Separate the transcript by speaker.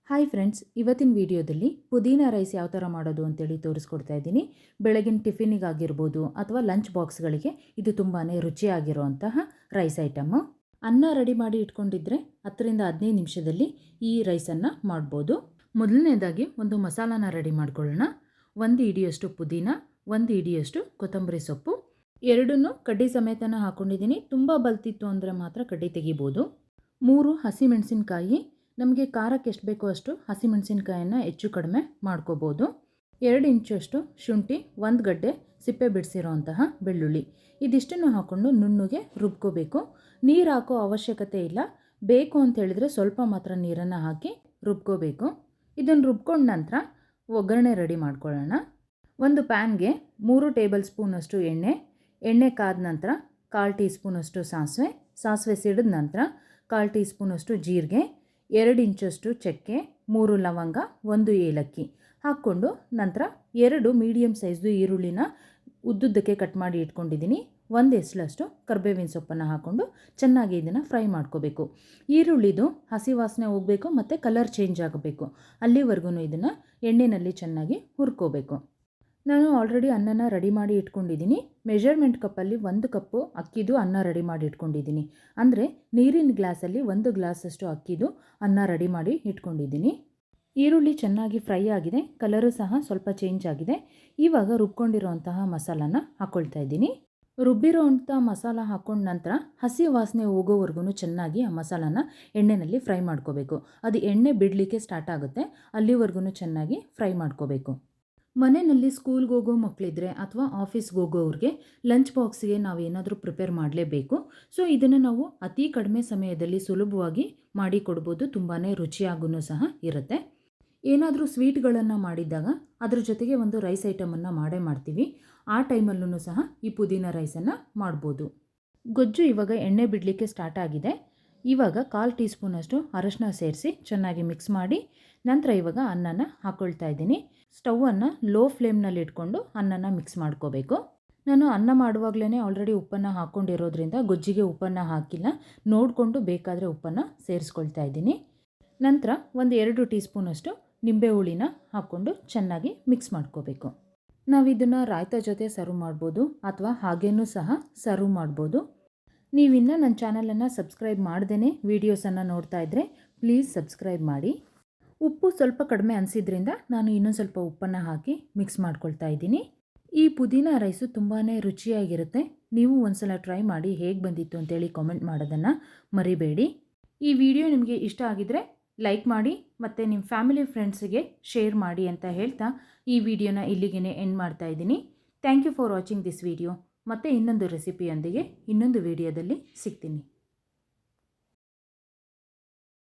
Speaker 1: Hi friends, ಇವತ್ತಿನ ವಿಡಿಯೋದಲ್ಲಿ ಪುದೀನ ರೈಸ್ ಯಾವ ಥರ ಮಾಡೋದು ಅಂತೇಳಿ ತೋರಿಸ್ಕೊಡ್ತಾ ಇದ್ದೀನಿ. ಬೆಳಗಿನ ಟಿಫಿನಿಗಾಗಿರ್ಬೋದು ಅಥವಾ ಲಂಚ್ ಬಾಕ್ಸ್ಗಳಿಗೆ ಇದು ತುಂಬಾ ರುಚಿಯಾಗಿರುವಂತಹ ರೈಸ್ ಐಟಮ್ಮು. ಅನ್ನ ರೆಡಿ ಮಾಡಿ ಇಟ್ಕೊಂಡಿದ್ರೆ 10-15 ನಿಮಿಷದಲ್ಲಿ ಈ ರೈಸನ್ನು ಮಾಡ್ಬೋದು. ಮೊದಲನೇದಾಗಿ ಒಂದು ಮಸಾಲಾನ ರೆಡಿ ಮಾಡ್ಕೊಳ್ಳೋಣ. 1 ಹಿಡಿಯಷ್ಟು ಪುದೀನ, 1 ಹಿಡಿಯಷ್ಟು ಕೊತ್ತಂಬರಿ ಸೊಪ್ಪು, ಎರಡನ್ನೂ ಕಡ್ಡಿ ಸಮೇತನ ಹಾಕ್ಕೊಂಡಿದ್ದೀನಿ. ತುಂಬ ಬಲ್ತಿತ್ತು ಅಂದರೆ ಮಾತ್ರ ಕಡ್ಡಿ ತೆಗಿಬೋದು. 3 ಹಸಿಮೆಣಸಿನ್ಕಾಯಿ, ನಮಗೆ ಖಾರಕ್ಕೆ ಎಷ್ಟು ಬೇಕೋ ಅಷ್ಟು ಹಸಿಮೆಣಸಿನ್ಕಾಯನ್ನು ಹೆಚ್ಚು ಕಡಿಮೆ ಮಾಡ್ಕೋಬೋದು. 2 ಇಂಚಷ್ಟು ಶುಂಠಿ, 1 ಗಡ್ಡೆ ಸಿಪ್ಪೆ ಬಿಡಿಸಿರೋಂತಹ ಬೆಳ್ಳುಳ್ಳಿ, ಇದಿಷ್ಟನ್ನು ಹಾಕ್ಕೊಂಡು ನುಣ್ಣಗೆ ರುಬ್ಕೋಬೇಕು. ನೀರು ಹಾಕೋ ಅವಶ್ಯಕತೆ ಇಲ್ಲ. ಬೇಕು ಅಂತ ಹೇಳಿದ್ರೆ ಸ್ವಲ್ಪ ಮಾತ್ರ ನೀರನ್ನು ಹಾಕಿ ರುಬ್ಕೋಬೇಕು. ಇದನ್ನು ರುಬ್ಕೊಂಡ ನಂತರ ಒಗ್ಗರಣೆ ರೆಡಿ ಮಾಡ್ಕೊಳ್ಳೋಣ. ಒಂದು ಪ್ಯಾನ್ಗೆ 3 ಟೇಬಲ್ ಸ್ಪೂನಷ್ಟು ಎಣ್ಣೆ ಕಾದ ನಂತರ 1/4 ಟೀ ಸ್ಪೂನಷ್ಟು ಸಾಸಿವೆ ಸಿಡಿದ ನಂತರ 1/4 ಟೀ ಸ್ಪೂನಷ್ಟು ಜೀರಿಗೆ, 2 ಇಂಚಷ್ಟು ಚಕ್ಕೆ, 3 ಲವಂಗ, 1 ಏಲಕ್ಕಿ ಹಾಕ್ಕೊಂಡು ನಂತರ 2 ಮೀಡಿಯಮ್ ಸೈಜ್ದು ಈರುಳ್ಳಿನ ಉದ್ದುದ್ದಕ್ಕೆ ಕಟ್ ಮಾಡಿ ಇಟ್ಕೊಂಡಿದ್ದೀನಿ. 1 ಎಸಳಷ್ಟು ಕರಿಬೇವಿನ ಸೊಪ್ಪನ್ನು ಹಾಕ್ಕೊಂಡು ಚೆನ್ನಾಗಿ ಇದನ್ನು ಫ್ರೈ ಮಾಡ್ಕೋಬೇಕು. ಈರುಳ್ಳಿದು ಹಸಿ ವಾಸನೆ ಹೋಗಬೇಕು ಮತ್ತು ಕಲರ್ ಚೇಂಜ್ ಆಗಬೇಕು. ಅಲ್ಲಿವರೆಗೂ ಇದನ್ನು ಎಣ್ಣೆಯಲ್ಲಿ ಚೆನ್ನಾಗಿ ಹುರ್ಕೋಬೇಕು. ನಾನು ಆಲ್ರೆಡಿ ಅನ್ನನ ರೆಡಿ ಮಾಡಿ ಇಟ್ಕೊಂಡಿದ್ದೀನಿ. ಮೆಜರ್ಮೆಂಟ್ ಕಪ್ಪಲ್ಲಿ 1 ಕಪ್ಪು ಅಕ್ಕಿದು ಅನ್ನ ರೆಡಿ ಮಾಡಿ ಇಟ್ಕೊಂಡಿದ್ದೀನಿ. ಅಂದರೆ ನೀರಿನ ಗ್ಲಾಸಲ್ಲಿ 1 ಗ್ಲಾಸಷ್ಟು ಅಕ್ಕಿದು ಅನ್ನ ರೆಡಿ ಮಾಡಿ ಇಟ್ಕೊಂಡಿದ್ದೀನಿ. ಈರುಳ್ಳಿ ಚೆನ್ನಾಗಿ ಫ್ರೈ ಆಗಿದೆ, ಕಲರು ಸಹ ಸ್ವಲ್ಪ ಚೇಂಜ್ ಆಗಿದೆ. ಇವಾಗ ರುಬ್ಕೊಂಡಿರೋಂತಹ ಮಸಾಲಾನ ಹಾಕ್ಕೊಳ್ತಾ ಇದ್ದೀನಿ. ರುಬ್ಬಿರೋಂಥ ಮಸಾಲ ಹಾಕ್ಕೊಂಡ ನಂತರ ಹಸಿ ವಾಸನೆ ಹೋಗೋವರೆಗೂ ಚೆನ್ನಾಗಿ ಆ ಮಸಾಲಾನ ಎಣ್ಣೆಯಲ್ಲಿ ಫ್ರೈ ಮಾಡ್ಕೋಬೇಕು. ಅದು ಎಣ್ಣೆ ಬಿಡಲಿಕ್ಕೆ ಸ್ಟಾರ್ಟ್ ಆಗುತ್ತೆ, ಅಲ್ಲಿವರೆಗೂ ಚೆನ್ನಾಗಿ ಫ್ರೈ ಮಾಡ್ಕೋಬೇಕು. ಮನೆಯಲ್ಲಿ ಸ್ಕೂಲ್ಗೆ ಹೋಗೋ ಮಕ್ಕಳಿದ್ರೆ ಅಥವಾ ಆಫೀಸ್ಗೆ ಹೋಗೋವ್ರಿಗೆ ಲಂಚ್ ಬಾಕ್ಸಿಗೆ ನಾವು ಏನಾದರೂ ಪ್ರಿಪೇರ್ ಮಾಡಲೇಬೇಕು. ಸೊ ಇದನ್ನು ನಾವು ಅತಿ ಕಡಿಮೆ ಸಮಯದಲ್ಲಿ ಸುಲಭವಾಗಿ ಮಾಡಿ ಕೊಡ್ಬೋದು. ತುಂಬಾ ರುಚಿಯಾಗೂ ಸಹ ಇರುತ್ತೆ. ಏನಾದರೂ ಸ್ವೀಟ್ಗಳನ್ನು ಮಾಡಿದಾಗ ಅದ್ರ ಜೊತೆಗೆ ಒಂದು ರೈಸ್ ಐಟಮನ್ನು ಮಾಡೇ ಮಾಡ್ತೀವಿ. ಆ ಟೈಮಲ್ಲೂ ಸಹ ಈ ಪುದೀನ ರೈಸನ್ನು ಮಾಡ್ಬೋದು. ಗೊಜ್ಜು ಇವಾಗ ಎಣ್ಣೆ ಬಿಡಲಿಕ್ಕೆ ಸ್ಟಾರ್ಟ್ ಆಗಿದೆ. ಇವಾಗ 1/4 ಟೀ ಸ್ಪೂನಷ್ಟು ಅರಶಿನ ಸೇರಿಸಿ ಚೆನ್ನಾಗಿ ಮಿಕ್ಸ್ ಮಾಡಿ ನಂತರ ಇವಾಗ ಅನ್ನನ ಹಾಕ್ಕೊಳ್ತಾ ಇದ್ದೀನಿ. ಸ್ಟವನ್ನು ಲೋ ಫ್ಲೇಮ್ನಲ್ಲಿ ಇಟ್ಕೊಂಡು ಅನ್ನನ ಮಿಕ್ಸ್ ಮಾಡ್ಕೋಬೇಕು. ನಾನು ಅನ್ನ ಮಾಡುವಾಗಲೇ ಆಲ್ರೆಡಿ ಉಪ್ಪನ್ನು ಹಾಕ್ಕೊಂಡಿರೋದ್ರಿಂದ ಗೊಜ್ಜಿಗೆ ಉಪ್ಪನ್ನು ಹಾಕಿಲ್ಲ. ನೋಡಿಕೊಂಡು ಬೇಕಾದರೆ ಉಪ್ಪನ್ನು ಸೇರಿಸ್ಕೊಳ್ತಾ ಇದ್ದೀನಿ. ನಂತರ 2 ಟೀ ಸ್ಪೂನಷ್ಟು ನಿಂಬೆ ಹುಳಿನ ಹಾಕ್ಕೊಂಡು ಚೆನ್ನಾಗಿ ಮಿಕ್ಸ್ ಮಾಡ್ಕೋಬೇಕು. ನಾವು ಇದನ್ನು ರಾಯ್ತ ಜೊತೆ ಸರ್ವ್ ಮಾಡ್ಬೋದು ಅಥವಾ ಹಾಗೇನೂ ಸಹ ಸರ್ವ್ ಮಾಡ್ಬೋದು. ನೀವಿನ್ನೂ ನನ್ನ ಚಾನಲನ್ನು ಸಬ್ಸ್ಕ್ರೈಬ್ ಮಾಡ್ದೇ ವೀಡಿಯೋಸನ್ನು ನೋಡ್ತಾ ಇದ್ದರೆ ಪ್ಲೀಸ್ ಸಬ್ಸ್ಕ್ರೈಬ್ ಮಾಡಿ. ಉಪ್ಪು ಸ್ವಲ್ಪ ಕಡಿಮೆ ಅನಿಸಿದ್ರಿಂದ ನಾನು ಇನ್ನೊಂದು ಸ್ವಲ್ಪ ಉಪ್ಪನ್ನು ಹಾಕಿ ಮಿಕ್ಸ್ ಮಾಡ್ಕೊಳ್ತಾ ಇದ್ದೀನಿ. ಈ ಪುದೀನ ರೈಸು ತುಂಬಾ ರುಚಿಯಾಗಿರುತ್ತೆ. ನೀವು ಒಂದ್ಸಲ ಟ್ರೈ ಮಾಡಿ ಹೇಗೆ ಬಂದಿತ್ತು ಅಂತೇಳಿ ಕಾಮೆಂಟ್ ಮಾಡೋದನ್ನು ಮರಿಬೇಡಿ. ಈ ವಿಡಿಯೋ ನಿಮಗೆ ಇಷ್ಟ ಆಗಿದರೆ ಲೈಕ್ ಮಾಡಿ ಮತ್ತು ನಿಮ್ಮ ಫ್ಯಾಮಿಲಿ ಫ್ರೆಂಡ್ಸಿಗೆ ಶೇರ್ ಮಾಡಿ ಅಂತ ಹೇಳ್ತಾ ಈ ವಿಡಿಯೋನ ಇಲ್ಲಿಗೆ ಎಂಡ್ ಮಾಡ್ತಾ ಇದ್ದೀನಿ. Thank you for watching this video. ಮತ್ತು ಇನ್ನೊಂದು ರೆಸಿಪಿಯೊಂದಿಗೆ ಇನ್ನೊಂದು ವಿಡಿಯೋದಲ್ಲಿ ಸಿಗ್ತೀನಿ.